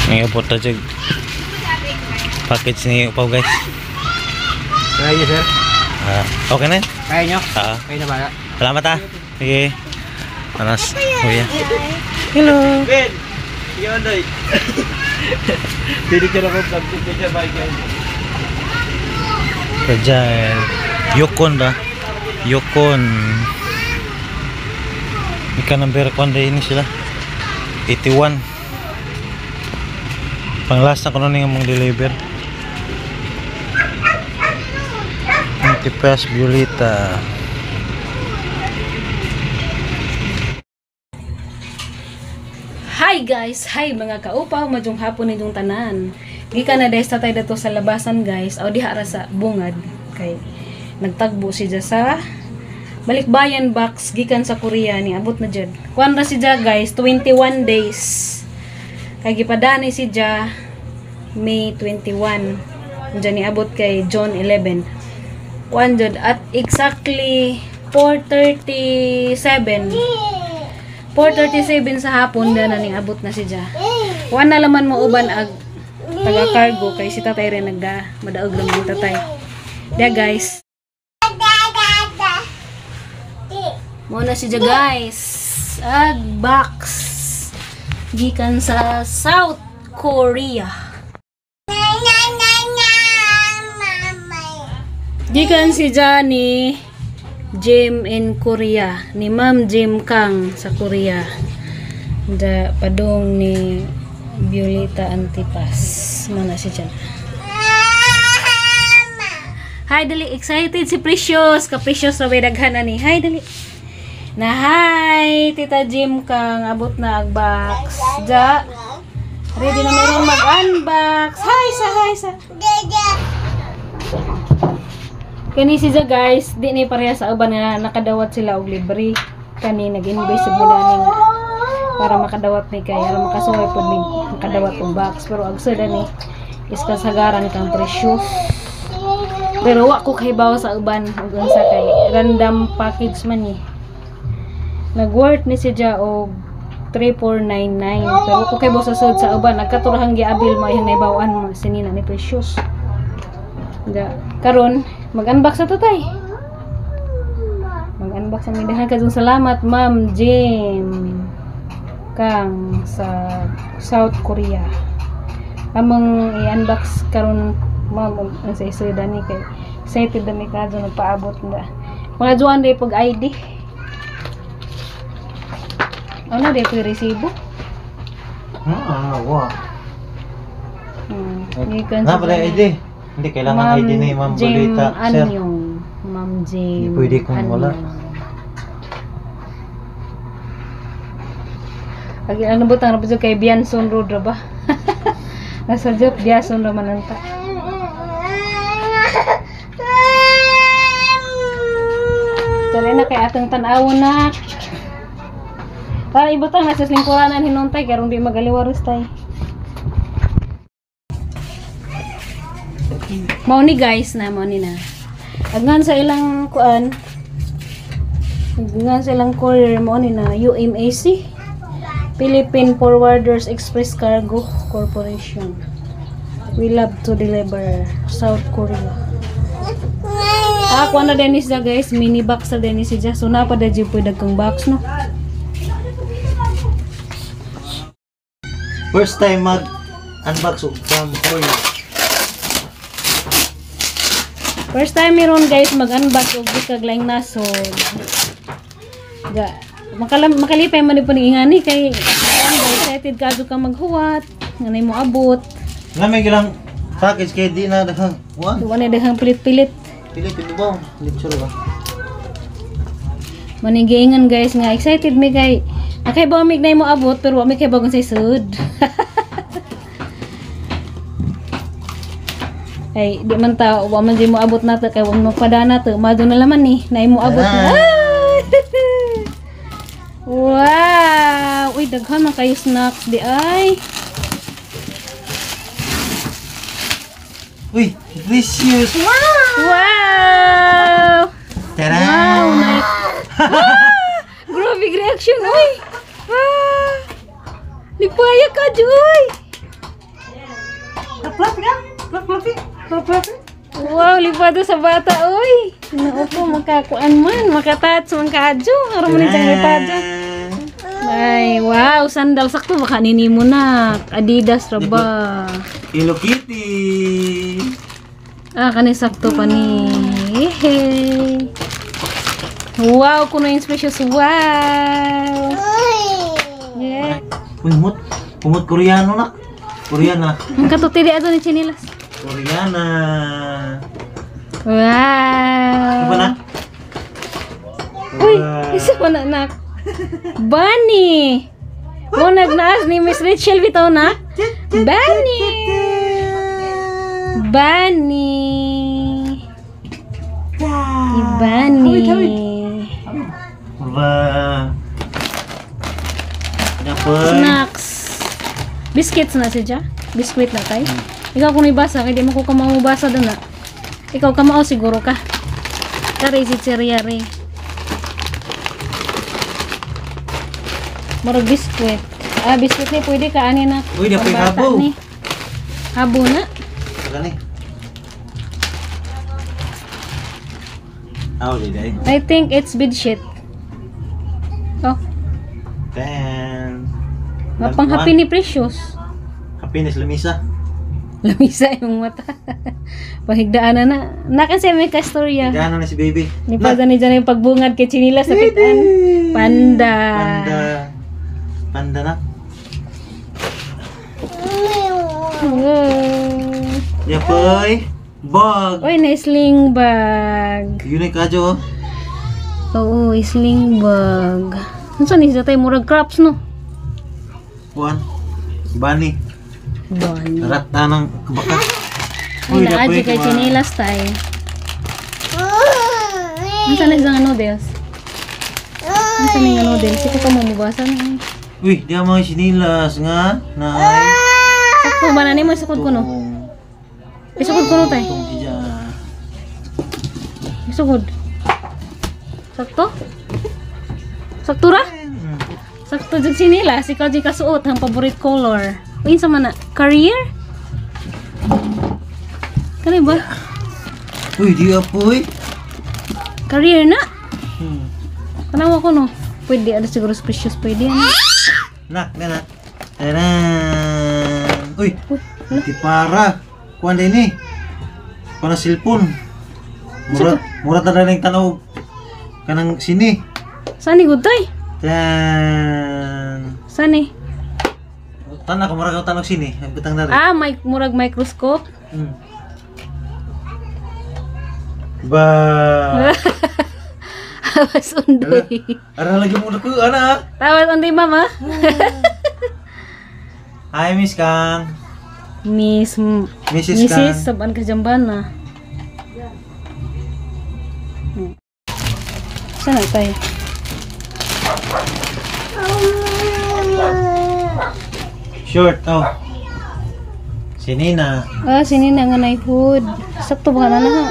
Ngayon po tayo package ni Upaw guys. Kaya nyo sir? Okay na? Kaya nyo? Kaya na ba? Salamat ha. Sige. Anas. Kuya. Hello. Ben! Yun doy. Dili ka na vlog ko siya ba kayo? Fragile. Yukon ba? Yukon. Ika number konde ini sila. 81. Panglas na ko na nga mong deliver. Antipas Violeta. Hi guys! Hi mga kaupaw! Madyong hapon nitong tanan. Gika na dahil tayo dito sa labasan guys. O diha ra sa bungad. Kay nagtagbo siya sa balikbayan box gikan sa Korea ni abot na dyan. Kuan ra siya guys 21 days. Kay gipadani siya May 21. Diyan ni abot kay June 11. Kuan jud at exactly 4:37 sa hapon na ning abot na siya. Kuan na laman mo uban ag taga cargo kay si tatay rin madaog lang yung tatay. Dia guys. Muna siya guys. Ag box gikan sa South Korea. Gikan si Johnny Jim in Korea ni Ma'am Jim Kang sa Korea. Da padong ni Violeta Antipas. Mana si Jan. Hi dali, excited si Precious. Ka Precious ra bay daghan ani. Hi dali. Na hi Tita Jim Kang abot na ag box. Ja. Ready na meron mag-unbox. Hi sa. Kani siya guys, di ni pareha sa uban na nakadawat sila og libre. Kani nag-invest sa ginani para makadawat ni kay para makasuway pod ni makadawat og box pero ag sada ni is kasagaran kang Precious. Pero wa ko kay bawa sa uban ug unsa kay random package man ni. Nag-worth ni siya og 3499 pero ko kay bawa sa sud sa uban nagkaturahang giabil mo yung naibawan mo sinina ni Precious. Da karon mag-unbox na to tay. Mag-unbox ang mindahan kadong salamat Ma'am Jim Kang sa South Korea. Among i-unbox karon ma'am ang sa iso dani kay excited dami kadto nagpaabot na. Mga juan day pag ID. Ano day pag resibo? Wow. Gikan Na pala ID. Hindi kailangan ID ni Ma'am Violeta, sir. Ma'am Jim. Hindi pwede kung wala. Lagi ano butang na kay Bianson Road ra ba? Nasa job Bianson ra mananta. Dali na kay atong tan-awon na. Para ibutang nasa lingkuranan hinuntay karon di magaliwaros tay. Mao ni guys na mao ni na. Agnan sa ilang kuan. Agnan sa ilang courier mao ni na UMAC. Philippine Forwarders Express Cargo Corporation. We love to deliver South Korea. Kuan na Dennis da guys, mini box sa Dennis siya. So na pa da jud pud dagkang box no. First time mag-unbox from Korea. First time meron guys mag-unbox og bikag laing nasod. Ga makalipay man po ni ingani kay excited kadto ka maghuwat nganay mo abot. Na may gilang package kay di na daghang kuan. Wala daghang pilit-pilit. Pilit ba? Litsura ba? Manigingan guys nga excited mi kay akay ba mig nay mo abot pero wa mi kay bagon sa isud. Ay, di man ta, wa man di mo abot na to kay wa mo padana to, mado na laman ni, nay mo abot na. Wow! Uy, daghan man kayo snacks di ay. Uy, delicious. Wow! Tara! Wow, nice. Grabe reaction, oy. Ah! Lipaya ka, Joy. Wow, lipado sa bata, oy. Naupo, makakuan man, makatouch man kadyo. Aram man diyang lipado. Ay, wow, sandal sakto baka nini mo na. Adidas ra ba? Hello Kitty. Ah, kani sakto pa ni. Hey. Wow, kuno yung precious. Wow. Yeah. Kumot Koreano na. Koreana. Ang katutili ato ni chinilas. Koreana. Wow. Ano ba na? Uy, isa pa na nak. Bunny. Mo nagnaas ni Miss Rachel bitaw na. Bunny. Bunny. Bunny. Ba. Dapat. Snacks. Biscuits na siya. Biscuit na tayo. Ikaw kung ibasa, kaya di mo ko kamamubasa doon na. Ikaw kamao siguro ka. Kari si Chiriari. Murag biskuit. Ah, biskuit ni pwede ka ani na. Uy, dapat pambata habo. ni. Habo na. Saka ni. Aw, di day. I think it's bedsheet. Oh, Ten. mapang happy ni Precious. Happiness lamisa. Lamisa yung mata. Pahigdaan na. Nakan siya may kastorya. Gano na si baby. Nipada ni dyan yung pagbungad kay Chinila sa kitaan. Panda. Panda na. Wow. Yapoy. Bag. Uy, na sling bag. Yun ay kadyo. Oo, sling bag. Ano saan isa tayo? Murag crops, no? Juan. Bani. Bani. Rata ng kabaka. Ay, naaji kay Chinilas tayo. Ano saan na isang noodles? Ano saan yung noodles? Ito ka mamubasan. Uy, di mga sinilas nga. Naay. Sakto ba na ni mo? Isukod ko, no? Isukod ko, no, tayo? Itong siya. Isukod. Sakto? Sakto ra? Sakto dyan sinilas. Ikaw dyan kasuot. Ang favorite color. Uy, sa mana? Career? Kani ba? Uy, di apoy. Career na? Hmm. Kanawa ko, no? Pwede. Ada siguro precious. Pwede. Ano? Nak, nak. Taran. Uy, Uy, ano? di para. Kuan din ni. Para cellphone. Murat na rin tanaw kanang sini. Saan ni Gutoy? Tan. Saan ni? Tanah ko murag tanaw sini. Ang butang na rin. Ah, murag microscope. Hmm. Ba. Tawas undoy. Ara lagi mo ko ana. Tawas undoy, mama. Hi Miss Kang. Mrs. Kang. Saban ka jamban na. Saan na tayo? Short oh. Sini na. Ah, sini na nga na food. Sakto ba ka na na?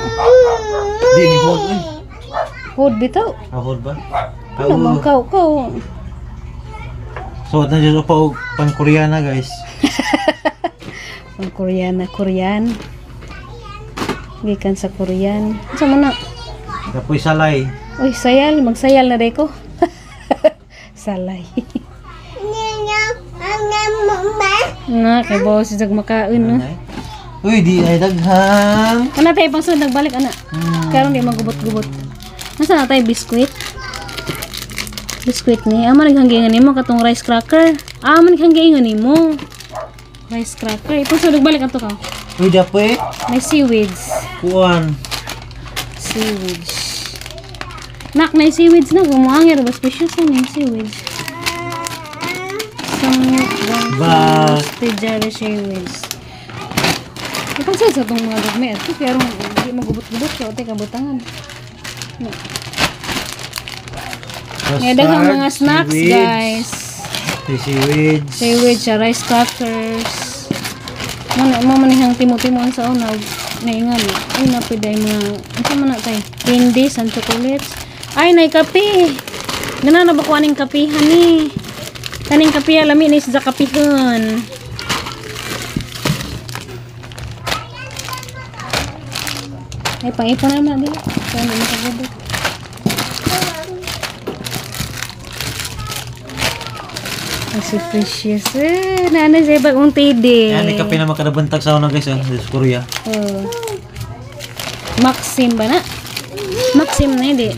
Di ni hold eh. Food bitaw. Hold ba? Ano man kau. So at nandiyan pa og pang Koreana guys. Ang Korean. Gikan sa Korean. Sa man na? Kapoy salay. Uy, sayal. Magsayal na day ko. Salay. Nga, kay boss isag makain, no? Uy, di ay daghang. Ano tayo pang sunod nagbalik, ana? Karon di magubot-gubot. Nasa na tayo biskuit? Biskuit ni. Ama naghanggingan ni mo katong rice cracker. Ama naghanggingan ni mo. Rice cracker. Ipang sunod nagbalik ato ka. Uy, dapoy. May seaweeds. Kuan. Seaweeds. Nak, na seaweeds na. Gumuangir ba? Special sa yung seaweeds. Ba. Tijari seaweeds. Ipang sa itong mga dugme. Ito pero hindi magubot-gubot. Kaya ito kabutangan. May daghang mga snacks, guys. Seaweeds. Seaweed sa rice crackers. Manihang timo-timoan sa una. Naingan. Ay, napiday mga... Ano man na tayo? Candies and chocolates. Ay, nay kape. Gana na ba ko aning kapihan ni? Kaning kape alami ni sa kapihan. Ay, pang-ipon naman din. Kaya hindi makagabot. Si Precious. Nana siya bagong tide. Yan, kape na makadabantag sa una guys, sa Korea. Oh. Maxim ba na? Maxim na hindi.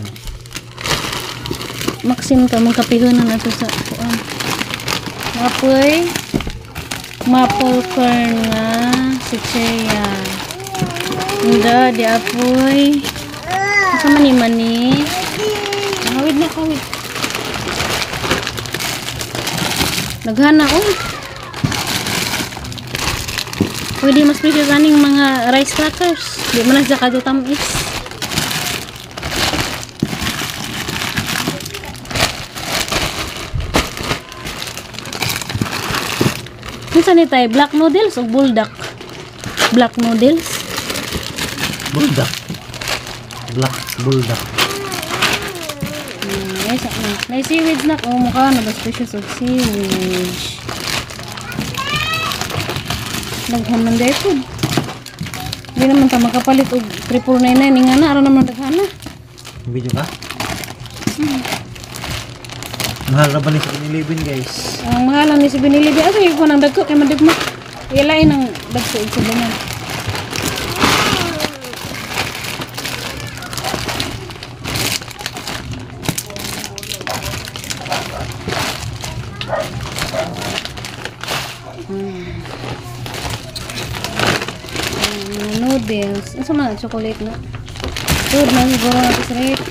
Maxim ka mong kapihon na nato sa kuan. Apoy. Maple corn nga. Si Cheya. Hindi, di apoy. Asa mani-mani. Kawid na, kawid. Naghana, oh. Pwede mas precious aning mga rice crackers. Di man na siya kadyo tamis. Minsan ni tayo, black noodles o bulldog? Black noodles? Bulldog. Black bulldog. Yes, may seaweed na. Oh, mukha na ba precious of seaweed. Naghaman dahil po. Hindi naman ta makapalit og 3,499 nga na. Araw naman naghana. Video ka? Mahal na ba ni sa 7-Eleven guys? Ang mahalan ni si Binili. Di asa yung ko ng dagko kay madagma. Ilain ng dagko sa banyan. Noodles. Ano na? Chocolate na. Food na siguro natin sa rate.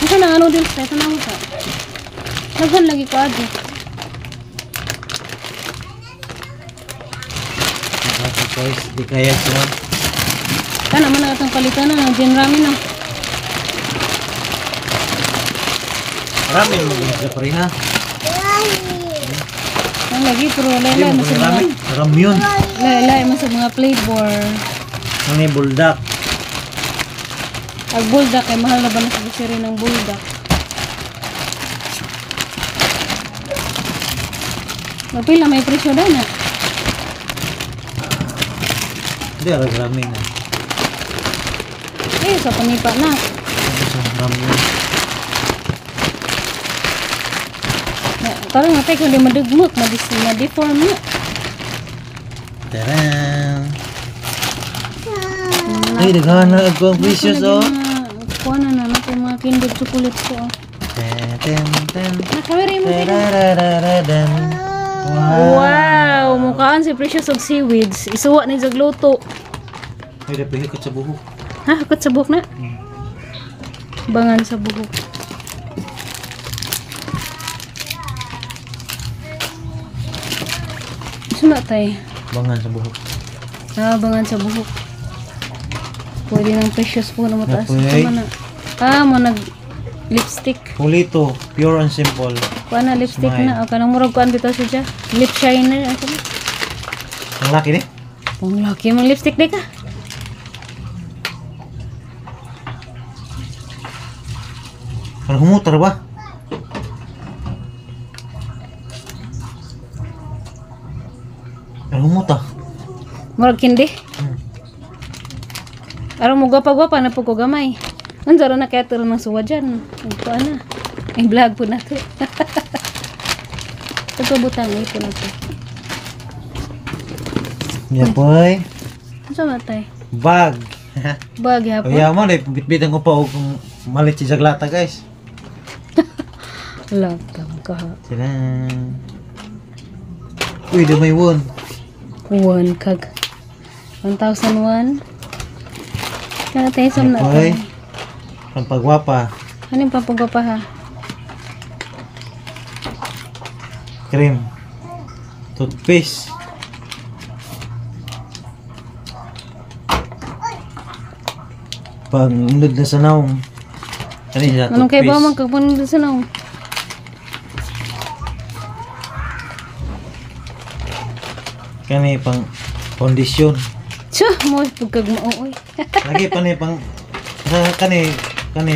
Ano na nga noodles? Ito na mo sa. Naghan lagi ka adi. Guys, di kaya siya. Kana man na itong palitan na. Gin ramen na. Ramen mo guys sa pareha. Ang lagi pero Hindi laylay mo mo sa kung mga. ramen. Ramyun. Laylay mo sa mga flavor. Ano yung bulldog? Ang bulldog ay mahal na ba na sa busiri ng bulldog? Mapila may presyo daw na. Hindi, alag ramen na. Eh, sa panipa na. Ano sa ramyun? Parang nga tayo kung di madugmok, ma-deform na. Taran! Ay, naghana ako ang precious oh. Kuha na natin mga Kinder chocolate ko. Ten. Nakawari mo kayo. Tarararadan. Wow! Mukhaan si Precious og seaweeds. Isuwa ni Jagluto. Ay, dapat hikot sa buhok. Ha? Hakot sa buhok na? Bangan sa buhok. Suna tayo. Bangan sa buhok. Bangan sa buhok. Pwede ng Precious po na mataas. Napay. Tama na. Mo nag lipstick. Pulito, pure and simple. Kuha na lipstick Smile. na. O kanang murag kuhaan bitaw siya. Lip shiner. Ako na. Ang laki ni. Ang laki mong lipstick di ka. Parang humutar ba? Parang humuta. Murag kindi. Araw mo gwapa-gwapa na po ko gamay. Nandiyan na kaya tira ng suwa dyan. Ito na. May vlog po na to. Ito butang ito na to. Yeah, boy. Ano sa matay? Bag. Bag hapon. Kaya mo, bitbitan ko pa o kung malit si Jaglata, guys. Laptop ka. Sila. Uy, may won. 1 kag. 1,001. Kaya tayo sa na Boy. to. Ang pagwapa. Ano yung papagwapa ha? Cream. Toothpaste. Pag unod na sa naong. Ano yun? Anong kay ba magkapunod sa naong? Kani pang kondisyon. Tsuh, mo pagkag mauoy. Lagi pa ni pang kani pang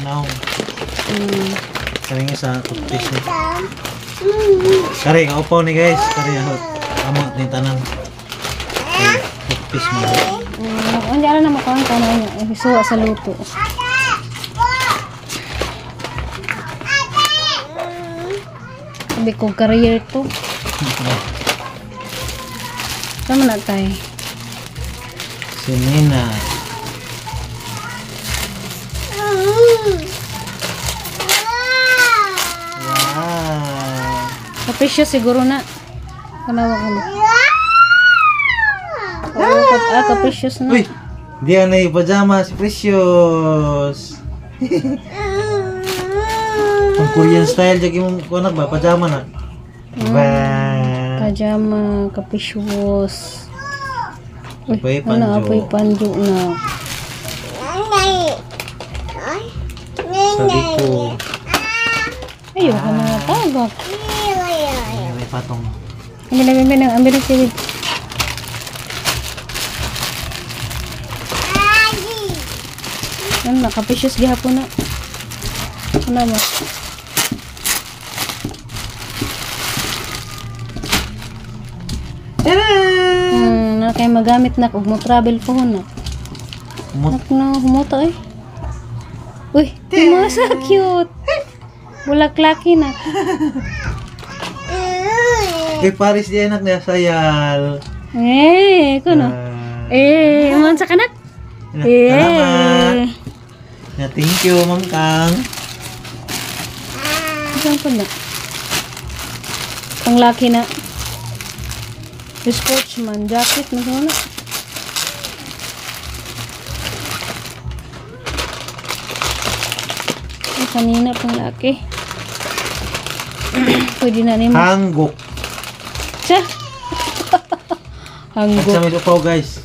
naong. Kani nga sa toothpaste ni. Kari ka upaw ni guys. Kari amot ni tanan. Toothpaste mo. Hindi ala na makawang tanan niya. Isuwa sa luto. Sabi ko career to. Sama na tayo. Si Nina. Wow. Capricious siguro na. Kanawa ko na. Oo, capricious na. Uy, di na yung pajama si Precious. Ang Korean style, jagi mong kuanak ba? Pajama na. Ba. Pajama, capricious. Uy, Apoy ano, panjo. apoy panjo na. Sa liko. Ayun, ka mga tagak. May patong. Ambil na siwid. Ano na, capricious gihapon na. Ano ba? Na kay magamit na kung mo travel po na. Nak na humuta eh. Uy, masa cute. Bulaklaki na. Kay Paris di anak niya sayal. Kuno. Man sa kanak. Salamat. Na thank you, Ma'am Kang. Saan pa na? Panglaki na. Sportsman jacket na sana. Kanina panglaki. Pwede na nimo. Hanggok. Siya. At Hanggok. sa may upaw guys.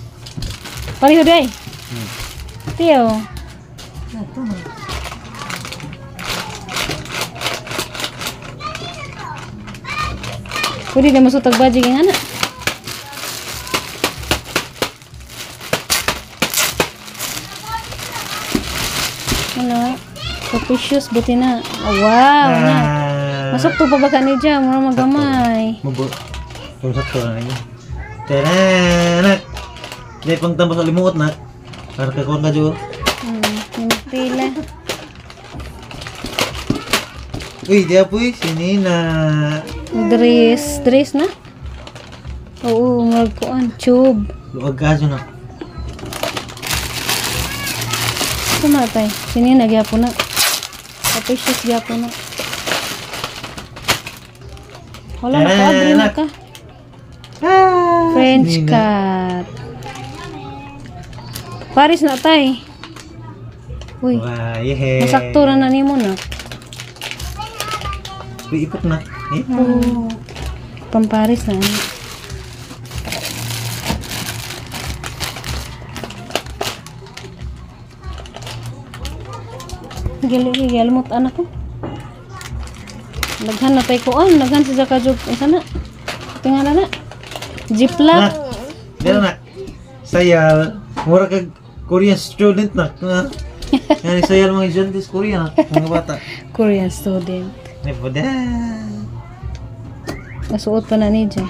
Pareho day. Tiyo. Pwede na masutag budget ng anak. Ano? Capricious, buti na. Oh, wow, na. Masok to pa ba ka ni Jam? Mura magamay. Mubo. Kung sakto na niya. Taranak. Dahil pang tambas sa limuot na. Para kakuan ka dyan. Yung pila. Uy, di apoy. Si Nina. Dress na? Oo, murag kuan. Tube. Luwag ka dyan na. Kumatay. Sini nagyapo na. Capricious gyapo na. Wala na ka, green na ka. French si Nina. cat. Paris na tay. Uy, Wah, yehe. masakto na nimo na. Uy, ipok na. Oo. Pamparis na. Gali almot anak ko. Naghan na tay ko naghan si Jaka jog sana. Tingala na. Ziplock. Dito na. Sayal. Mura kag Korean student na. Yan, sayal mga estudyante Korean na. Mga bata. Korean student. Nepoda. Nasuot pa na ni Jay.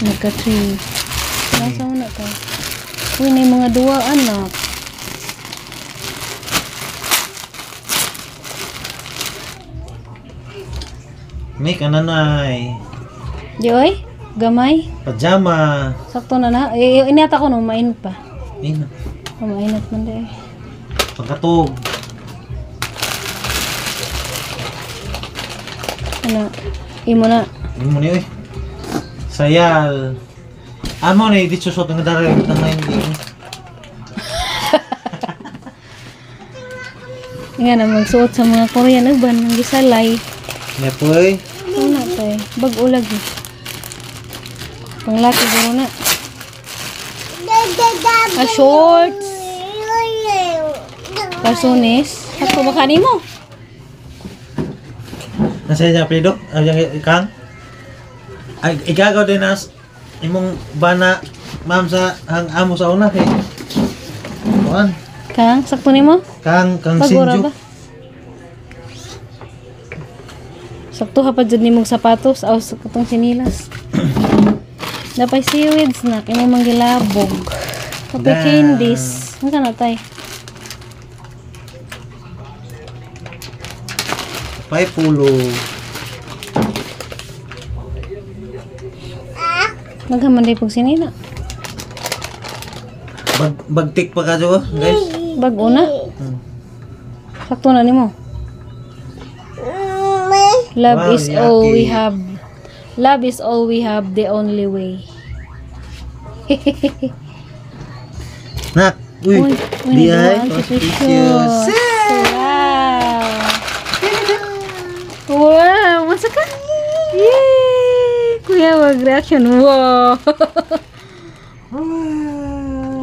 Nagka-3. Nasa mo na to. Uy, na yung mga duwa anak. May kananay. Joy, gamay. Pajama. Sakto na na. Inata ko no, mainit pa. Ayun na. Mainit man di. Pagkatog. Ano, imo na. Ano mo niyo eh. Sayal. Amo na hindi susot ng darating ng hindi. Nga na magsuot sa mga Korean uban ng gisalay. Nepoy. Ano na tay? Bag-ulag eh. Panglaki gano na. Shorts. Kalsones. Sakto ba kanin mo? Nasa niya pedo? Ay yang ikang. Ay igagaw din as imong bana ma'am sa hang amo sa una kay kuan Kang, sakto nimo? kang Pagura sinjo. ba? Sakto ha pa dyan nimong sapatos aw sa katong sinilas. Napay seaweeds na kay mo manggilabog. Kapay Da. candies. Ano ka na tay? Pay pulo. Naghaman day pag sinina. Bagtik pa ka jo, guys. Bago na. Sakto na nimo. Love Wow, is all we yucky. have. Love is all we have, the only way. Nak, uy, di ay, nagawa ang auspicious. Wow! Wow! Masa ka? Yay! Kuya, wag reaction. Wow!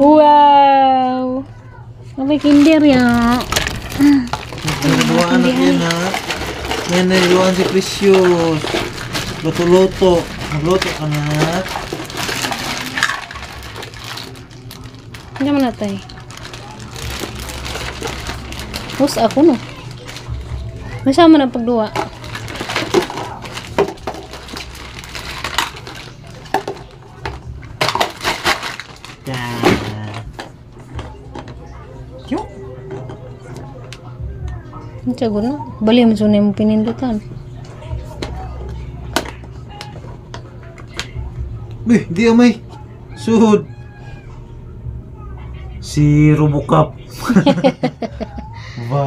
Wow! May kinder ya. Nagluwaan na yan ha. Yan na nagluwaan si Precious. Luto-luto. Magluto ka na. Hindi man natay. Hus ako no. Masama na pagduwa. Yan. Yo. Ang tiyago na. Bali mo sunay mo pinindutan. Uy, di amay. Suhod. Si Robocop. Ba.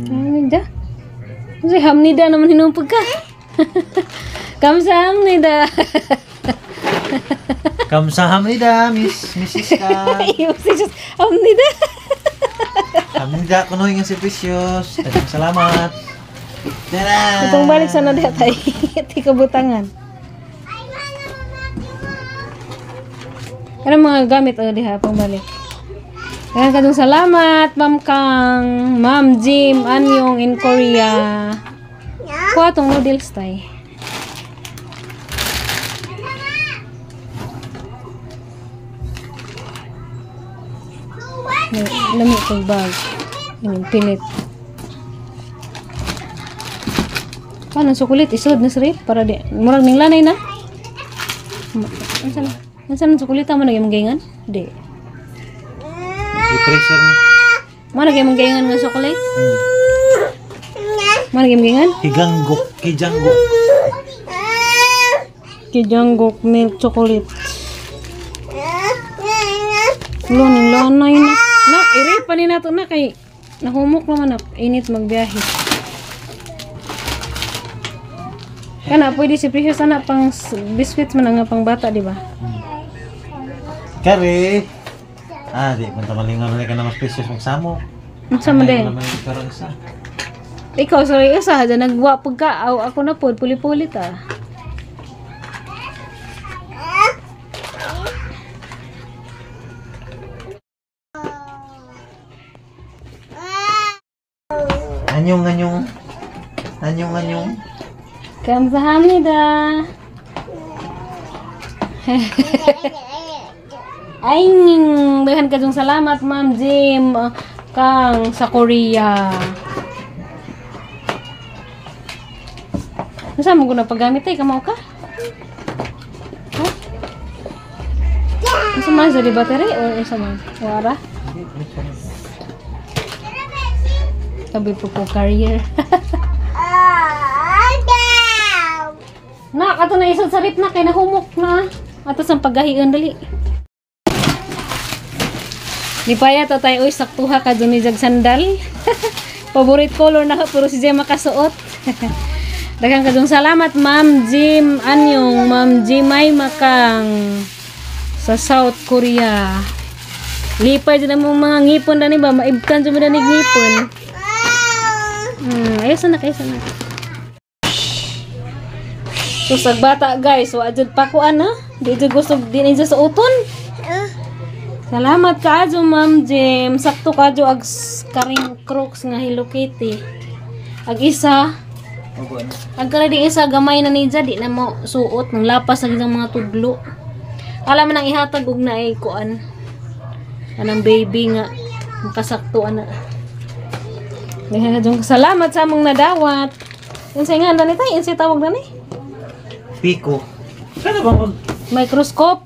Ay, da. Kasi hamnida naman hinumpag ka. Kamsa hamnida. Kamsahamnida, Mrs. Ka. Iyo, sis, hamnida. Hamnida, kunoy nga si Precious. Daghang salamat. Tara! Itong balik sana diha tay. Ti kabutangan. Ano mga gamit diha pang balik. Kaya kadong salamat, Ma'am Kang, Ma'am Jim, Anyong in Korea. Kuha tong noodles tay. Lamig kong bag. Yung pinit. Paano sukulit? Isod na sirip para di. Murag ning lanay na. Ansan sukulit mo naging manggaingan? Di. I-pressure mo. Mo naging manggaingan nga sukulit? Mo naging manggaingan? Higanggok, kijanggok. Kijanggok milk chocolate. Lo ning lanay na. Na, iri pa ni nato na kay nahumok naman na init magbiyahe. Kana pwede si Precious anak pang biscuits man nga pang bata, di ba? Kari. Di man tamalingan na ka na mas Precious magsamo. Unsa man din? Pero isa. Ikaw sorry usa dyan nagwa pagka ako na pod puli-puli ta. Anyong. Kamsahamnida. Ay, dahan ka salamat, Ma'am Jim, Kang, sa Korea. Nasa mo ko na paggamit ay, kamaw ka? Ha? Nasa man sa di battery o nasa man? Wara? Sabi po po career. Na, kato na isod sa rip na, kay nahumok na. Ato sa paggahian dali. Ni paya to tayo, uy, saktuha ka dun ni jag sandal. Favorite color na ka, puro si Jim makasuot. Daghang ka dun salamat, Ma'am Jim Anyong, Ma'am Jim Ay Makang sa South Korea. Lipay dyan ang mga ngipon na ni ba, maibkan dyan mo na ngipon. Ayos na, ayos na. So, sa bata guys, wa dyan pa ko ana. Di dyan gusto, di dyan sa uton. Salamat ka adyo, Ma'am Jim. Sakto ka adyo ag karing crooks nga Hello Kitty. Ag isa, Opo ano. Ang kara di isa gamay na ni di na mo suot ng lapas na gitang mga tudlo. Alam mo nang ihatag og na ay kuan. Anang baby nga makasakto ana. Salamat sa among nadawat. Yung sa nga dani tay, yung sa tawag dani. Pico. Kana ba mag Microscope,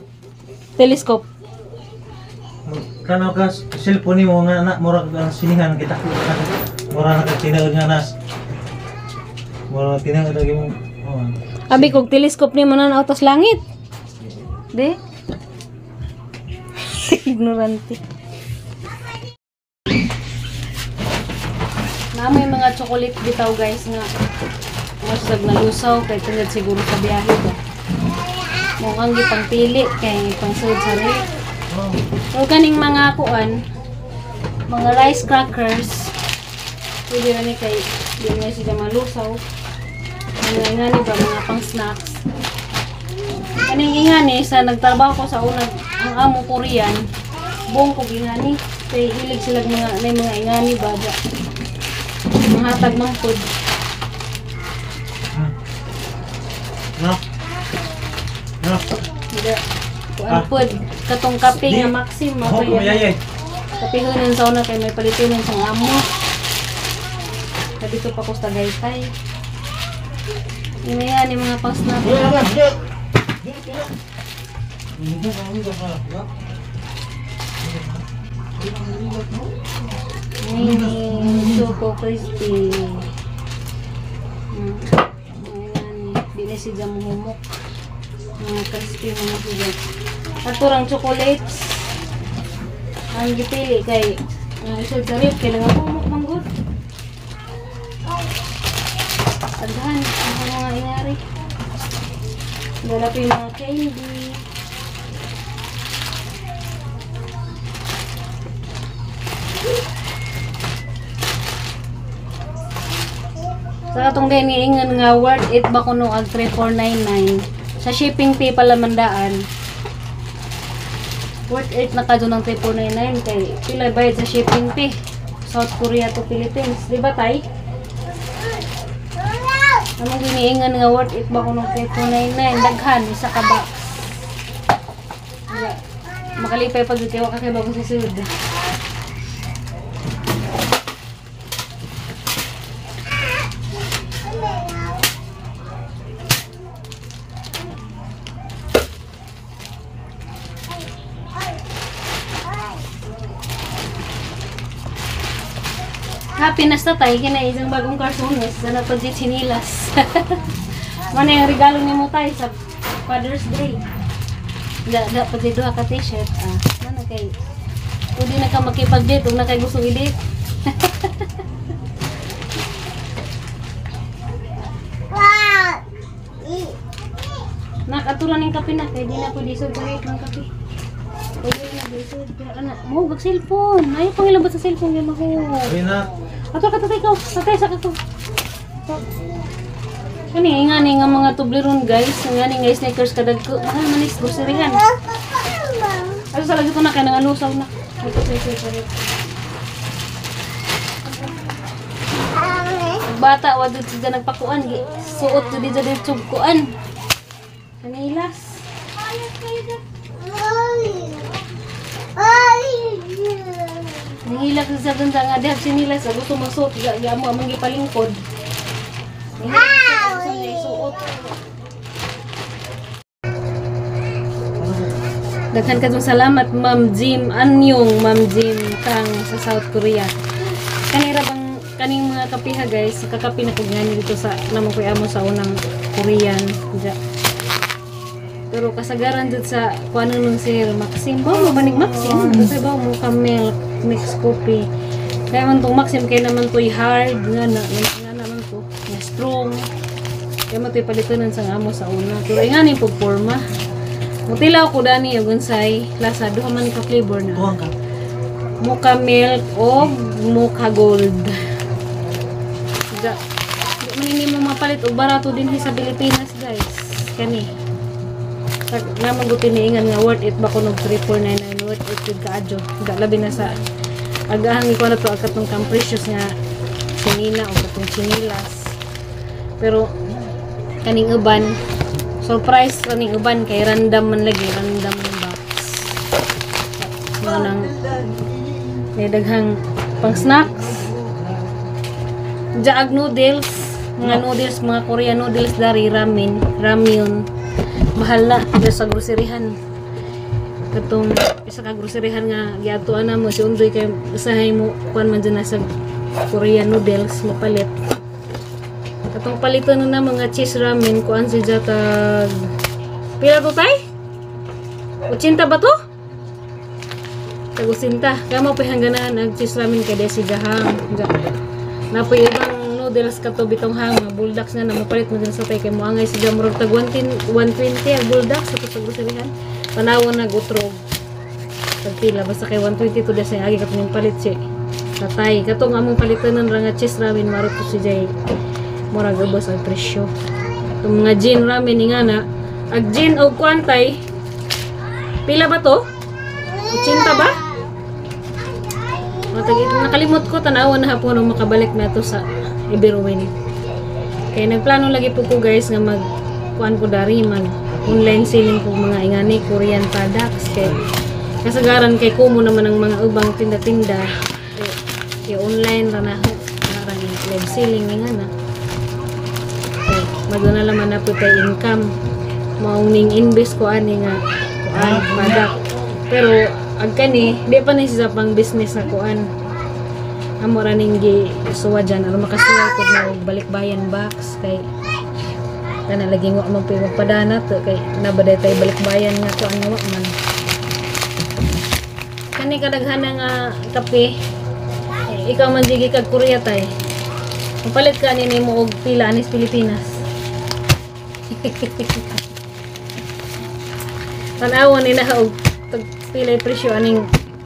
telescope. kana ka cellphone mo nga na murag ang sinihan kita. Mura na ka tinaod nga nas. Mura tinaod lagi mo. Oh. Abi kog telescope ni mo na utos langit. De. Ignorante. Na may mga chocolate bitaw guys nga masag na lusaw kay tungod siguro sa biyahe ba. Mukhang gipang pili kay pang sud sa rin. So kaning mga kuan, mga rice crackers. Pwede na ni kay di na sila malusaw. Mga ingani ba mga pang snacks. Kaning ingani sa nagtrabaho ko sa unang ang amo Korean, buong ko ingani kay hilig sila mga ingani ba. Mahatag mang food. No. No. Hindi. Kuan food. Katong kape nga Maxim. Oh, yayay. Kapihunan sa una kay may palitunan sa amo. Dito pa ko sa Tagaytay. Inayan yung mga pang-snack. Choco crispy. Ayan, di na siya muhumok. Crispy mga siya. At turang chocolates. Ang gipili kay isod sa rip, kailangan humok ng good. Aghan, ang mga ingari. Dala pa yung mga candy. Sa katong diniingan nga worth it ba kuno ag 3499 sa shipping fee pala mandaan. Worth it na kadto ng 3499 kay pila bayad sa shipping fee South Korea to Philippines, di ba tay? Among giniingan nga worth it ba kuno 3499 daghan isa ka box. Makalipay pag kay wa ka kay bagong susud. Happiness na tayo, kina isang bagong cartoones sa napagsit sinilas. Ano yung regalo ni mo tayo sa Father's Day? Dapat dito ka t-shirt. Ano kay, pwede na ka makipag-date kung na kayo gusto i-date. Nakatulan ng kape na, kaya di na pwede isod kahit ng kape. Pwede na isod. Mahugag cellphone. Ayaw pang ilabot sa cellphone kaya mahugag. Ay na. Ato ka tatay ko, tatay sa kato. Kani nga ni nga mga tubleron guys, nga ni nga sneakers kadag ko. Mahal man is groceryhan. Ano sa lagi ko na kaya nang alusaw na. Ito sa bata wadud siya nagpakuan, suot jud di jud kuan. Kanilas. Nangilak sa ganda nga dahil sinilas sa gusto masuot ga mo among gipalingkod. Suot. Daghan kadtong salamat Ma'am Jim Anyong, Ma'am Jim kang sa South Korea. Kanira bang kaning mga kapiha guys, kakapi na ko gani dito sa namong kuy amo sa unang Korean. Pero kasagaran dito sa kuano nung Sir Maxim. Ba mo banig Maxim? Kasi ba mo camel mix coffee. Kaya man tong Maxim kay naman to'y hard nga naman to, nga strong. Kaya man to'y palitunan sa amo sa una. Pero nga ni pug forma. Mutilaw ko dani og unsay lasa duha man ka flavor na. Tuwang ka. Mocha milk o mocha gold. Di man ini mo mapalit og barato din sa Pilipinas guys. Kani. Naman gutin niingan nga worth it ba kunog 3499 worth it jud kaadyo. Labi na sa agahan ko na to akat ng precious nga sinina o katong chinilas. Pero kaning uban surprise kaning uban kay random man lagi, random box. Mo nang may daghang pang snacks. Jaag noodles, mga noodles, mga Korean noodles dari ramyun. Mahal na sa groceryhan. Katong isa ka groceryhan nga giatuan na mo si Undoy kay usahay mo kuan man dyan na sa Korean noodles mapalit. Katong paliton na mga cheese ramen kuan si jatag pila to tay? 80 ba to? Tag 80. Kamo pa hangganan ang cheese ramen kay desi jahang. Napoy ibang noodles kato bitong hang mga bulldogs nga na mapalit mo din sa tay kay mo angay si jamurog tag 120 ang bulldogs sa to groceryhan. Panawon na gutrog. Tag pila basta kay 120 to desi agi katong palit si tatay. Katong among palitonan ra nga cheese ramen maro to si jay murag ubos ang presyo. Itong mga gin ramen ni nga na ag gin o kwantay pila ba to? 80 ba? Nakalimot ko tanawan na hapon nung makabalik na to sa Iberwin. Kaya nagplano lagi po ko guys nga mag kuan ko dari mag online selling ko mga ingani Korean products kay kasagaran kay kumo naman ang mga ubang tinda-tinda kay online ra na parang live selling nga na. Maguna naman na po kay income maungning invest ko ani nga kuan product pero ag kani di pa ni sa pang business na kuan amo ra ning gi suwa dyan aron makasuwa ko na balikbayan box kay kana lagi wa man pay magpadana to kay nabaday tay balikbayan nga kuan nga man kani kadaghanan nga kape ikaw man jigi kag Korea tay mapalit ka ni mo og pila anis Pilipinas. Tanawon ni na og pila presyo aning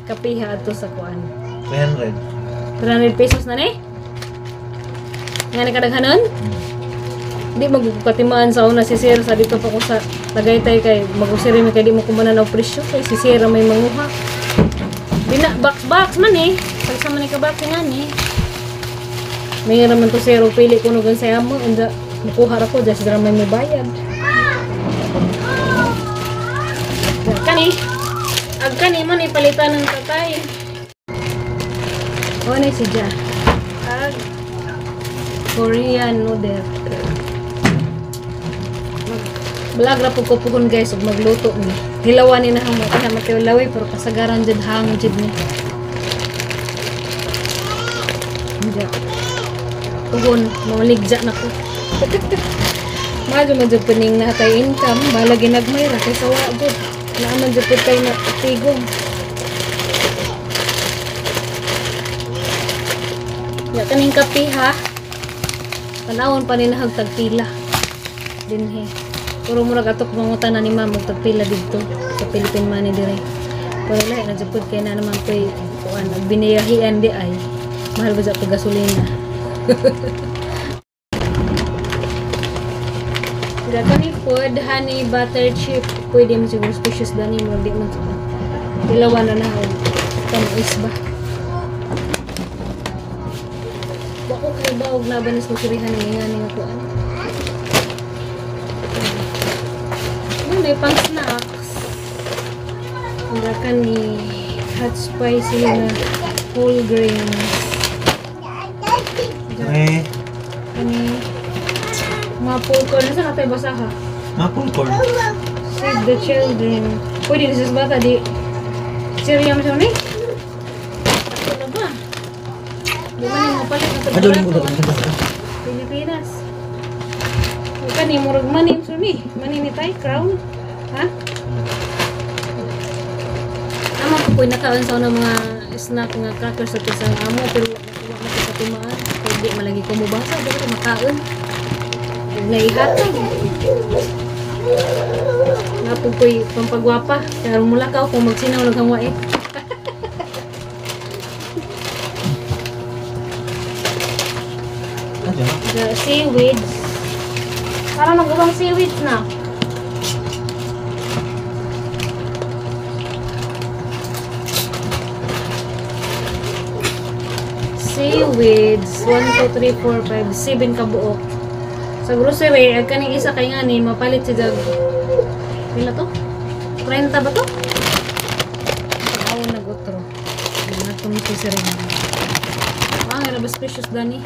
kapiha ato sa kuan 300 pesos na ni nga nakadaghanon di magkatimaan sa una si sir sa dito pa ko sa Tagaytay kay magusiri mi kay di mo kumanan og presyo kay si sir may manguha di na box man eh pagsama ni ka box nga ni may naman to sir og pili kuno gan sa amo anda mukuha ra ko just dra may bayad kani man ipalitan ng tatay. O na si Ja. Ag Korean noodle. Vlog ra po ko puhon guys ug magluto ni. Hilawan ni na hamo kaya matilaway pero kasagaran jud hang jud ni. Ja. Puhon mauligja na ko. Medyo pening na tay income bala ginagmay ra kay sawa jud. Naaman jud kay na tigong. Ya kaning kape ha. Panahon pa ni nahag tagpila. Dinhi. Puro murag atok mangutan na ni ma'am og tagpila didto sa Philippine money dire. Pero lahi na jud kay na naman koy kuan biniyahian di ay. Mahal ba sa gasolina. Kani food, honey, butter, chip, pwede mo siguro species dani mo, di mo siguro. Ilawan na na, tamis ba? Bako kayo ba, huwag na ba nas masirihan ng nga nga ko ano? May pang snacks. Wala ka ni hot spicy na whole grains. Kani Maple corn. Nasa natay basa ha? Maple corn. Save the children. Pwede na sa bata di. Siriya mo siya ni? Ano ba? Di man yung mapalit na ito. Pilipinas. Huwag ni murag manim siya ni. Manim ni tayo, crown. Ha? Ama ko po'y nakaon sa mga snack nga crackers sa isang amo. Pero wala na sa timaan. Pwede malagi ko mubasa. Dito makaon. Naihatag. Napog ko'y pampagwapa. Kaya mula ka kung magsinaw lang kang wae. The seaweeds. Parang nagawang seaweeds na. Seaweeds. 1, 2, 3, 4, 5, 7 kabuok. Sa grocery, ag kaning isa kay nga ni mapalit si Jag. Pila to? 30 ba to? Pag-awon na gotro. Nagtumiti si rin. Ang nga ba precious dani?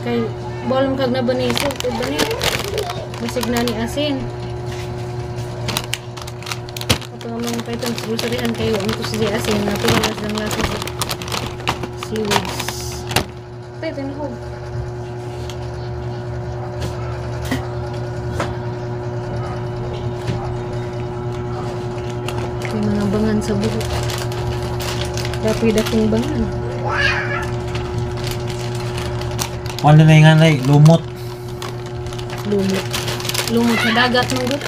Kay bolong kag na ba ni so, ba ni? Masig na ni asin. Ato nga mga paitang sa groceryan kayo ang to si asin. Natural as lang lasa sa seaweeds. Tayo, tinahog. May mga bangan sa buhok. Rapid akong bangan. Ano na yung anay, lumot. Lumot. Lumot sa dagat ng gut.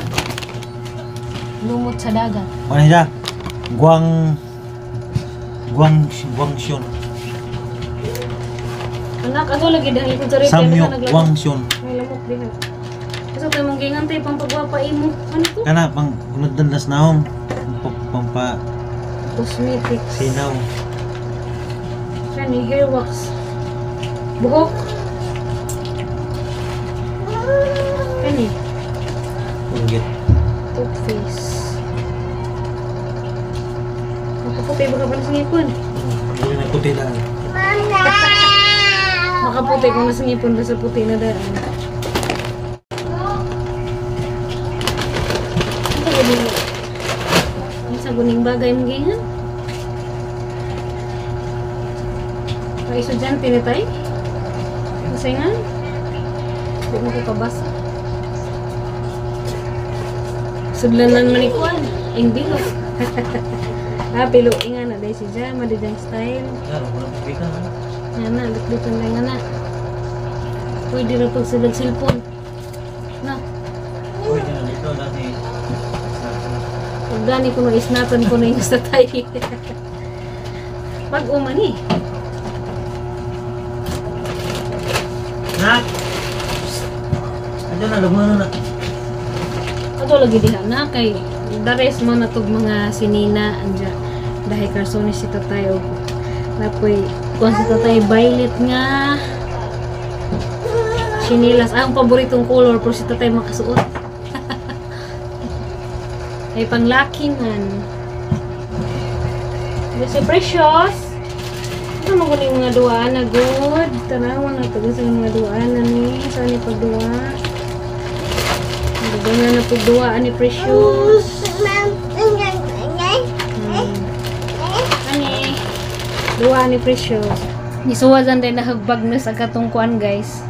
Lumot sa dagat. Ano siya? Guangxun. Anak, ako lagi dahil ko sa rito. Samyok Guangxun. May lamok din. Kasi tayo mong gingantay pang pagwapain mo. Ano to? Kana, pang unod-dandas na hong. Pampa Cosmetics. sinaw. Kani, hair wax. Buhok. Kani, Punggit. toothpaste. Makaputi ba ka pa na singipon? Hindi na puti lang. Makaputi kung na singipon ba sa puti na daan. Ang sa guning bagay mong gingan. Ang estudyante na tayo. Masayngan. Hindi mo ko kabasa. Sudlanan manikuan. Ingbilog. Pilo inga na dahil si Jama, design style. Claro, walang pikan. Nga na, lit-litan lang nga na. Pwede na pagsulag cellphone. Na, Pwede na dito dati. pag gani ko na isnatan ko na yung sa tayo. Pag-uman eh. Nak! Ano na, lumano na. Ato lagi diha na kay dares mo na tog mga sinina anja dahil karsones si tatay o napoy kung si tatay violet nga sinilas ang paboritong color pero si tatay makasuot. Ay panglaking man. Kasi precious. Ano mo kuning mga duaan na good. Tanawan na to sa mga duaan na ni sa ni pagduwa. Ganyan na pagduwaan ni Precious. Ani, duwaan ni Precious. Nisuwasan din na hagbag na sa katungkuan guys.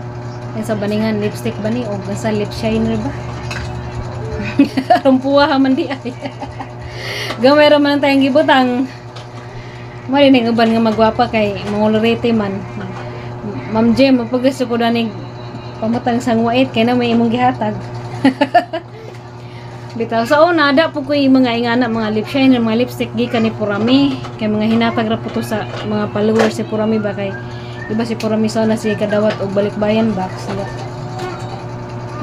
Yan sa baningan lipstick ba ni o sa lip shiner ba? Rumpuha man di ay. Gamay raman tayong gibutang. Mali ning uban nga magwapa kay mangolorete man. Ma'am Jem, mapagasto ko danig pamatang sang wait kay na may imong gihatag. Bitaw sa una ada po ko yung mga ingana mga lip shiner, mga lipstick gikan ni Purami kay mga hinatag ra po to sa mga followers si Purami ba kay iba si Purami sana si kadawat og balikbayan box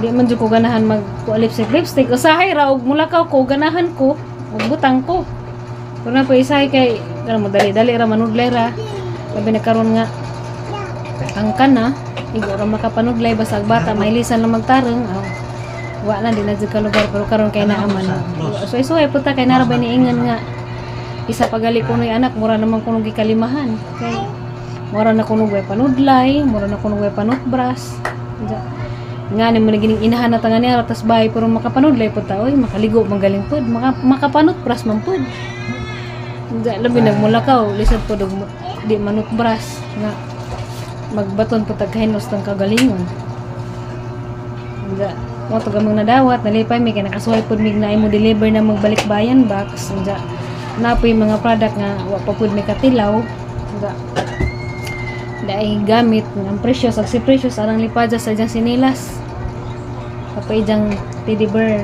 di man jud ko ganahan mag lipstick usahay ra og mulakaw ko ganahan ko og butang ko pero na po isahay kay kana mo dali ra manudlay ra labi na karon nga angkan na igo ra makapanudlay basag bata mahilisan lang magtarong wa na din na ka lugar pero karon kay naaman so isuhay puta kay narabay ni ingan nga isa pagali kuno anak mura naman kuno gikalimahan kay mura na kuno way panudlay mura na kuno way panutbras nga ni mo gining inahan na tangan niya tas bahay pero makapanudlay puta oy makaligo magaling pud makapanutbras man pud labi nagmulakaw lisod pud og di manutbras nga magbaton pud taghinos tang kagalingon nga mo to gamong nadawat nalipay mi kay nakasuhay pud mig na imo deliver na magbalik bayan box nga napoy mga product nga wa pa pud mi katilaw nga dai gamit ng Precious ag si Precious arang lipadja sa jang sinilas kapay jang teddy bear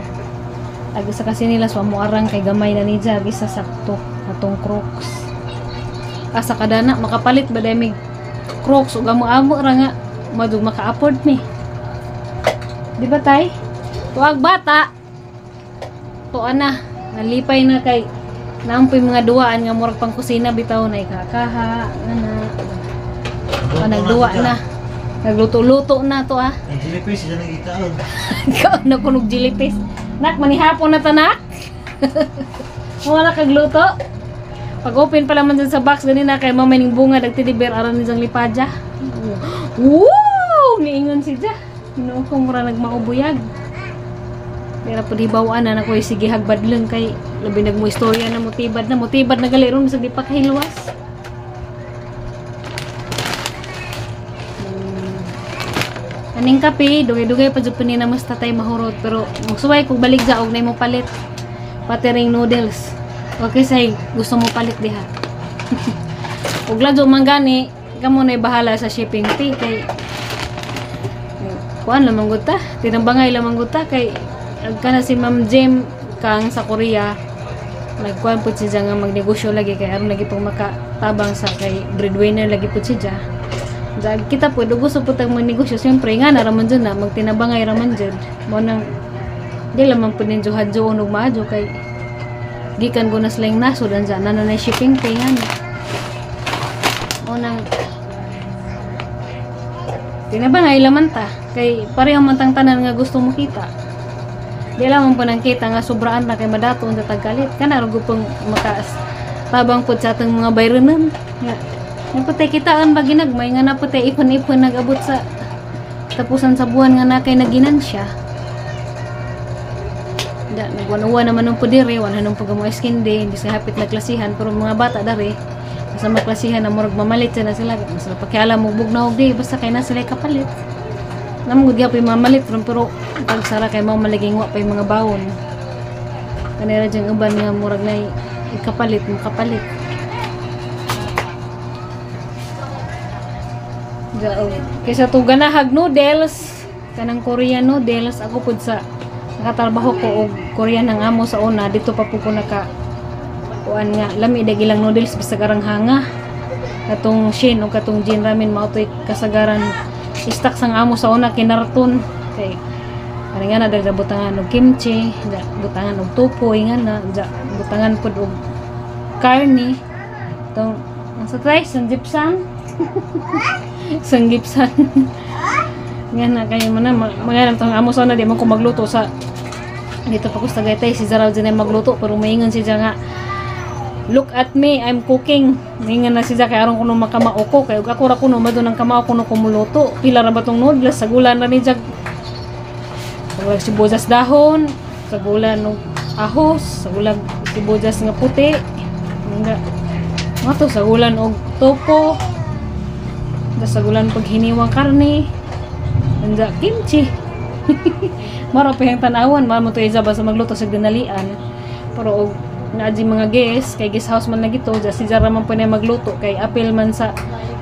ag sa kasinilas wa mo arang kay gamay na ni ag isa sakto atong Crocs asa kadana makapalit ba dai mig Crocs ug amo-amo ra nga madug maka-afford mi. Di ba tay? Tuwag bata. Tuan na. Nalipay na kay naampoy mga duwaan nga murag pang kusina bitaw na ikakaha. Nagduwa na. Nagluto-luto na to ah. Ang Philippines, siya nagkitaon. Ikaw na kunog jilipis. Nak, manihapon na tanak. Wala kagluto. Pag open pa naman dyan sa box, ganina kay mamay ning bunga, nagtidibir, aran ni Jang lipadya. Woo! Niingon si Ja. Ino ko mura nagmaubuyag. Pero po di bawaan na ako sige hagbad lang kay labi nagmo istorya na motibad na gali ron sa di pa kahilwas. Aning kape, dugay-dugay pa jud ni na mas tatay mahurot pero magsuway kog balik ja og nay mo palit. Pati ring noodles. Okay say gusto mo palit diha. Ug ladyo man gani, kamo na bahala sa shipping fee kay kuan lamang gud ta, tinambangay lamang gud ta kay kana si Ma'am Jem kang sa Korea. Nagkuan pud siya nga magnegosyo lagi kay aron lagi pang makatabang sa kay breadwinner lagi pud siya. Dag kita pud gusto pud tag magnegosyo siyempre nga naraman jud na magtinabangay raman jud. Mo nang di lamang pud ninyo hadyo og maajo kay gikan ko na silang nasod anja na na shipping fee nga. Mo nang tinabangay laman ta kay pareho man tang tanan nga gusto mo kita. Di lamang po nang kita nga sobraan na kay madato ang tatagalit. Kana rin pong makas tabang po sa atong mga bayronan. Naputay kitaan ba ginagmay nga naputay ipon-ipon nag-abot sa tapusan sa buwan nga na kay naginansya. Nagwanuwa naman nung po dire, wala nung pag mga iskindi, hindi sa hapit na klasihan, pero mga bata dari, sa mga klasihan na murag mamalit na sila, mas pakialam mo bugnaw di, basta kay na sila kapalit. Namang gud pa mamalit pero pag sara kay mao malaging wa pa yung mga bawon. Kanira jang uban nga murag na ikapalit mo kapalit. Kaysa to ganahag noodles, kanang Korean noodles, ako pud sa nakatrabaho ko og Korean ang amo sa una dito pa po ko naka kuan nga lami dagilang noodles basta garang hanga. Katong Shin o katong Jin ramen mao toy kasagaran istak sang amo sa una kinarton kay ano nga na dahil butangan og kimchi, butangan og tupoy nga na, butangan pud og karni. Tong sa try sang gypsum. Sang gypsum. Nga na kay man mga tong amo sa una di man ko magluto sa dito pa ko sa Tagaytay si Zaraw din magluto pero maingon siya nga look at me, I'm cooking. Mingan na siya kay aron kuno makamao ko kay ug ako ra kuno mado nang kamao kuno kumuluto. Pila ra ba tong noodles sa gulan na ni jag. Sa sibuyas dahon, sa gulan og ahos, sa gulan sibuyas nga puti. Nga. Mato sa gulan og topo. Sa gulan pag hiniwang karne. Anda kimchi. Mara pa yung tanawan, mara mo to isa ba sa magluto sa dinalian. Pero og naadji mga guest kay guest house man na gito si Jara man po na magluto kay apil man sa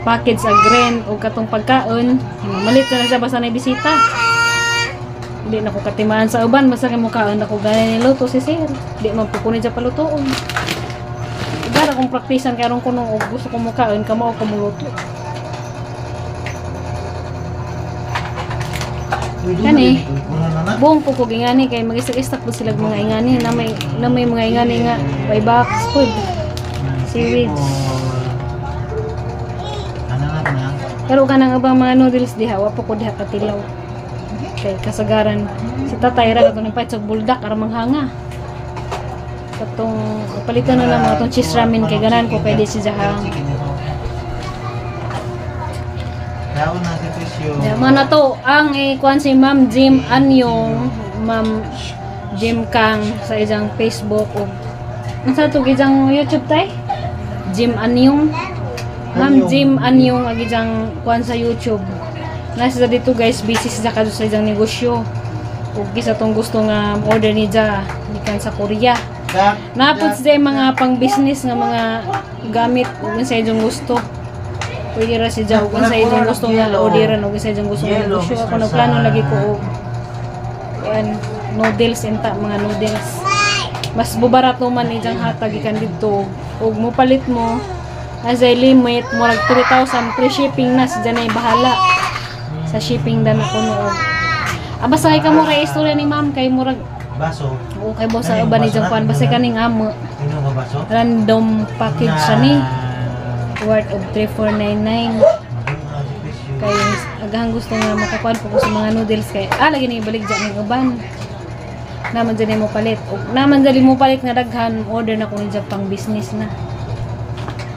package sa rent o katong pagkaon malit na siya basta na bisita hindi na ko katimaan sa uban basta kay mukaon ako gani niluto si sir di man po kunin siya palutoon Jara kong praktisan kay aron kuno og gusto ko mukaon kamo ko muluto kani buong po ko ingani kay mag-istak po sila mga ingani na may mga ingani nga by box food seaweeds pero kanang abang mga noodles diha wa po ko diha katilaw kay kasagaran si tatay ra katong paitsog buldak aron manghanga katong palitan na lang mga tong cheese ramen kay ganan ko kay di si jahang Daon na si Tisyo. Mana to ang kuan si Ma'am Jim Anyong, Ma'am Jim Kang sa ijang Facebook ug unsa to gijang YouTube tay? Jim Anyong. Ma'am Jim Anyong ag ijang kuan sa YouTube. Nasa dito guys busy sa kadto sa ijang negosyo. Ug gisa tong gusto nga order ni Ja gikan sa Korea. Napud sa mga pang business nga mga gamit ug sa ijong gusto. Pwede ra si Ja kung sa inyong gusto nga orderan o sa inyong gusto nga negosyo ako nagplano lagi ko and noodles inta mga noodles mas bubarato man ijang hatag ikan dito ug mo palit mo as a limit murag 3,000 free shipping na si Janay bahala sa shipping dan ako noon basta kay kamo ra istorya ni ma'am kay murag baso o kay boss sa uban ijang kuan basta kaning amo ino ba baso random package sa ni worth of 3,499 Kay agahan gusto nga makakuan po ko sa mga noodles kay lagi na ibalik dyan ng uban. Naman dyan mo palit. O naman dyan mo palit nga daghan order na ko dyan pang business na.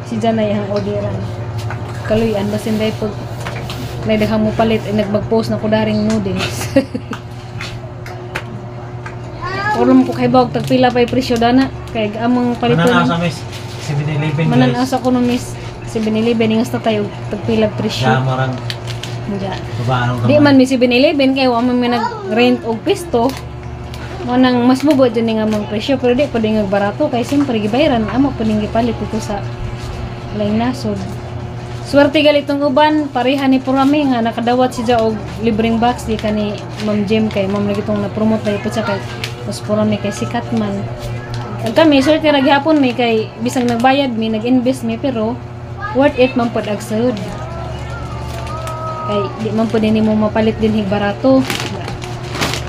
Si dyan na yung orderan. Kaluyan basin dahil pag may daghang mo palit ay nagmag-post na ko daring noodles. Oram ko kay bawag tagpila pa yung presyo dana kay among palit Mananaw sa Miss 7-Eleven guys. mananasa ko no Miss 7-Eleven ingas ta tayo tagpila presyo. Yamarang Diyan. babaanong Di man mi 7-Eleven kay wa man mi nag-rent og pisto. Mo nang mas mabot din nga mga presyo pero di pwede nga barato kay siyempre gibayaran amo pwedeng gipalit ito sa laing nasod. Swerte galitong uban pareha ni Purami nga nakadawat siya og libreng box di kani Ma'am Jem kay ma'am lagi tong na-promote na ipot sa kay mas Purami kay sikat man. Ag kami swerte ra gihapon mi kay bisag nagbayad mi nag-invest mi pero worth it man pud ag sahod. Kay di man pud nimo mapalit din hig barato.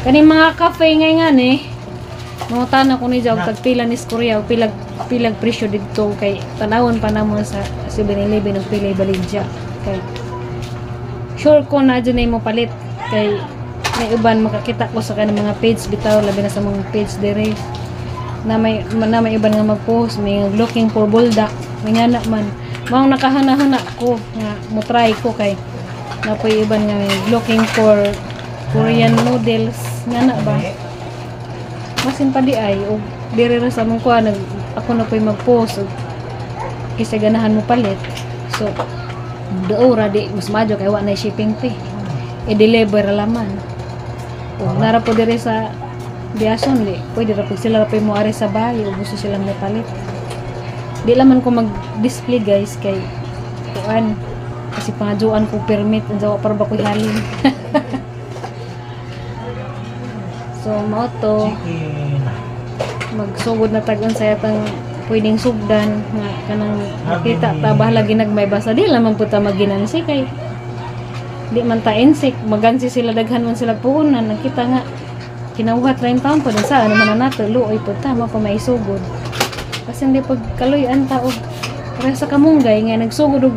Kani mga cafe ngay nga ni mangutana ko ni og tagpila ni Korea og pilag presyo didto kay tanawon pa namo sa 7-Eleven og pilay baligya kay sure ko na dyan mo palit kay may uban makakita ko sa kanang mga page bitaw labi na sa mga page dire na may iban nga mag-post may looking for buldak may ngana man mao nakahana-hana ko nga mo try ko kay napoy iban nga may looking for Korean noodles ngana ba masin pa di ay og dire ra sa mong kuha ako na po'y mag-post og isa ganahan mo palit so doo ra di mas madyo kay wa na shipping fee i-deliver laman o nara po dire sa biason di pwede ra pag sila ra po'y mo ari sa bahay o gusto silang may palit di laman ko mag-display guys kay kuan kasi pangadyoan ko permit ang jawa para ba ko'y halin so mao to magsugod na tag-on sa yatang pwedeng sugdan nga kanang makita ta bahala ginagmay basa di lamang po ta maginansi kay di man ta insik magansi sila daghan man sila puunan nakita nga kinawhat ra yung taon po sa ano man nato luoy po ta pa maisugod kasi hindi pag kaluyan ta og para sa kamunggay nga nagsugod og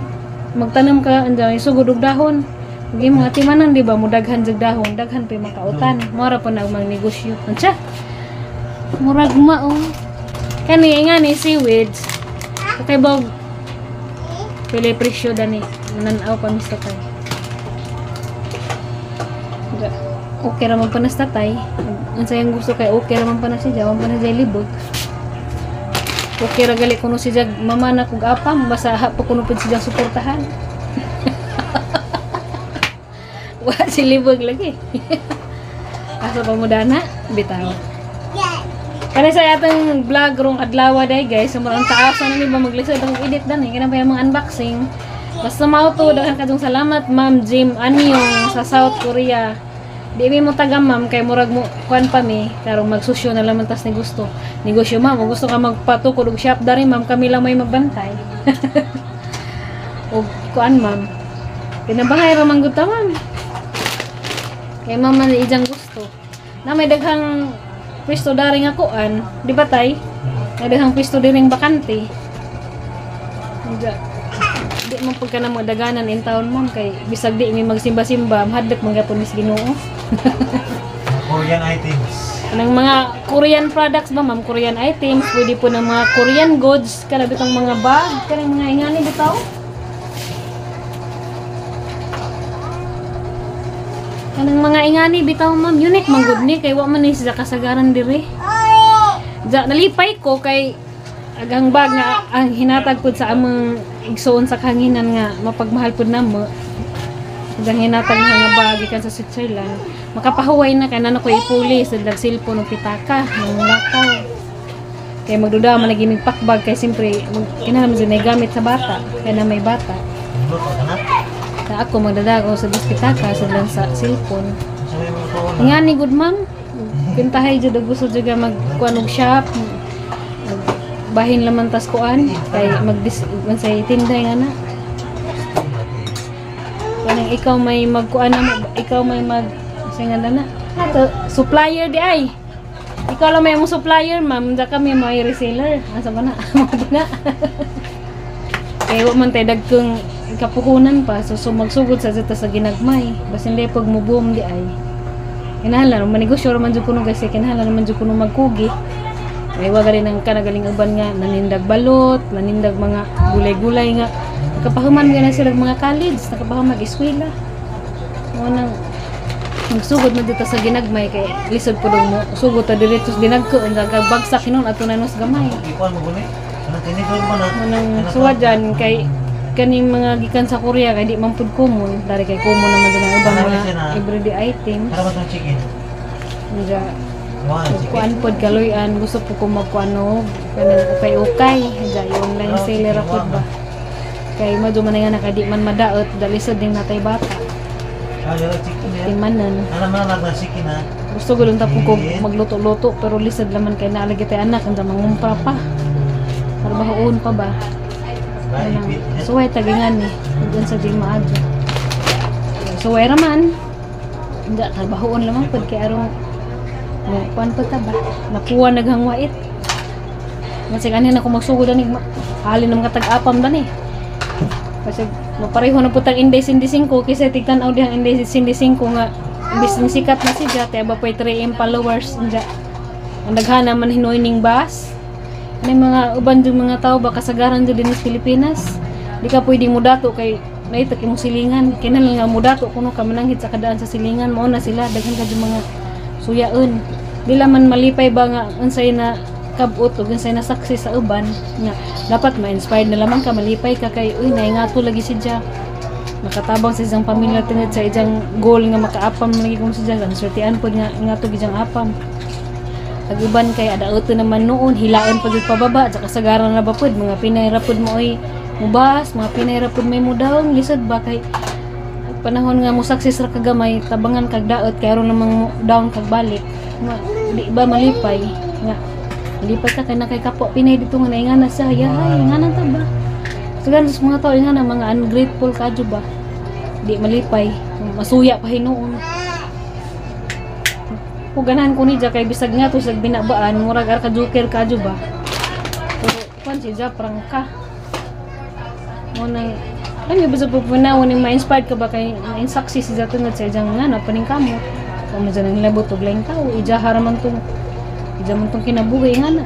magtanom ka andiyan isugod og dahon gi mga timanan di ba mo daghan jeg dahon daghan pa makautan mora po na magnegosyo unsa murag mao kani nga ni seaweeds kay bog pili presyo dani mananaw pa mis tatay okay ra man pa nas tatay unsa yang gusto kay okay ra man pa na siya wan pa na siya libog okay ra gali kuno siya mamana kog apam basta ha pa kuno pud siya suportahan wa si libog lagi asa pa mo dana bitaw. Kani sa atong vlog rong adlaw day guys, sumurang taasan na ni ba maglisod ang edit dan kana pa yung mga unboxing. Basta mao to daghan kadtong salamat Ma'am Jim Anyong sa South Korea. Di mi mo taga ma'am kay murag mo kuan pa mi karong magsusyo na lamang tas ni gusto. Negosyo ma'am, gusto ka magpatukod og shop dari ma'am kami lang may magbantay. Og kuan ma'am. Pinabangay ra man gud ta ma'am. Kay ma'am man ijang gusto. Na may daghang pwesto daring akuan, di ba tay? Nadahang pwesto diring bakante. Di man pagka na mo daganan in town ma'am kay bisag di mi magsimba-simba, mahadlok man gyapon is Ginoo. Korean items. Anang mga Korean products ba ma'am? Korean items, pwede po ng mga Korean goods, kana bitong mga bag, kanang mga ingani bitaw. Kanang mga ingani bitaw ma'am, unique man gud ni kay wa man ni sa kasagaran diri. Ja nalipay ko kay agang bag nga ang hinatag pud sa among igsoon sa kahanginan nga mapagmahal pud namo. Agang hinatag nga bag ikan sa Switzerland. Makapahuway na kay nana ko ipuli sa dag cellphone ng pitaka ng lakaw. Kay magduda man lagi mig pakbag kay simpre kinahanglan sa gamit sa bata kay na may bata. Sa ako magdadago sa pitaka sa lang sa cellphone. Nga ni good ma'am. Pintahay jud og gusto jud magkuan og shop. Bahin laman tas kuan kay sa tinday nga na. Kanang ikaw may magkuan na ikaw may mag singan na. Supplier di ay. Ikaw lang may mo supplier ma'am, da kami may reseller. Asa ba na? Mo na. Kay wa man tay dagkong ikapuhunan pa so magsugod sa zeta sa ginagmay basta hindi pag muboom di ay kinahanglan manegosyo raman jud kuno guys kinahanglan naman jud kuno magkugi ay waga rin ang kanagaling uban nga nanindag balot nanindag mga gulay-gulay nga nakapahuman nga na sila mga college nakapahuman mag-eskwela mo nang magsugod na dito sa ginagmay kay lisod po mo sugod ta diretso dinagko ang gagabagsak hinon ato na nos gamay Ikuan mo guni. Kanang tinidor mo na. mo nang suwadyan kay kaning mga gikan sa Korea kay di man pud common dari kay common naman din ang ubang mga everyday items Para ba tong chicken? nga Wow, chicken. kuan pod kaloyan gusto po ko magkuano kanang ukay-ukay ja online seller ra pod ba kay madyo man nga nakadi man madaot dalisod ding natay bata Ah, yung chicken yan. timanan Alam mo na lang chicken ha. gusto gulong ta po ko magluto-luto pero lisod laman kay naalagi tay anak anda mangumpra pa trabahoon pa ba Baipit. suway tagingan ni dyan sa di maadyo suway raman hindi trabahoon lamang pud kay arong kuan pa ta ba nakuha naghangwait masig anin ako magsugod ani halin ng mga tag-apam dani kasi mapareho na putang inday 5 kasi tigtan-aw dihang inday 5 nga imbis ning sikat na siya tay ba pay 3M followers nja ang daghana man hinoy ning bus may mga uban yung mga tao ba kasagaran dyan din sa Pilipinas di ka pwedeng mudato kay naitak imong silingan kinahanglan nga mudato kuno ka mananghit sa kadaan sa silingan mao na sila daghan ka yung mga suyaon dila man malipay ba nga unsay na kabot ug unsay na saksi sa uban nga dapat ma-inspired na lamang ka malipay ka kay uy naingato lagi siya makatabang sa isang pamilya tungod sa ijang goal nga makaapam lagi kung siya kan sortian pud nga ingato gijang apam aguban kay ada auto naman noon hilaan pa jud pababa sa kasagaran na ba pud mga Pinay ra pud mo oy mubas mga Pinay ra pud may mudaw lisod ba kay panahon nga mo success ra kagamay tabangan kag daot kay aron namang down kag balik nga di ba malipay nga malipay ka kay na kay kapwa Pinay dito nga naingana sa yahay nga nang ta ba sugan sa mga tao nga na mga ungrateful ka jud ba di malipay masuya pa hinuon kung ganahan ko ni Jack kay bisag nga to sa binabaan murag ar ka joker ka ba pero kung si Jack prangka mo nang ano ba sa pupunaw ning ma-inspired ka ba kay na-success si Jack tungod sa ijang nga napaning kamot kung mo dyan ang labot og laing tao ija haraman tong kinabuhi nga na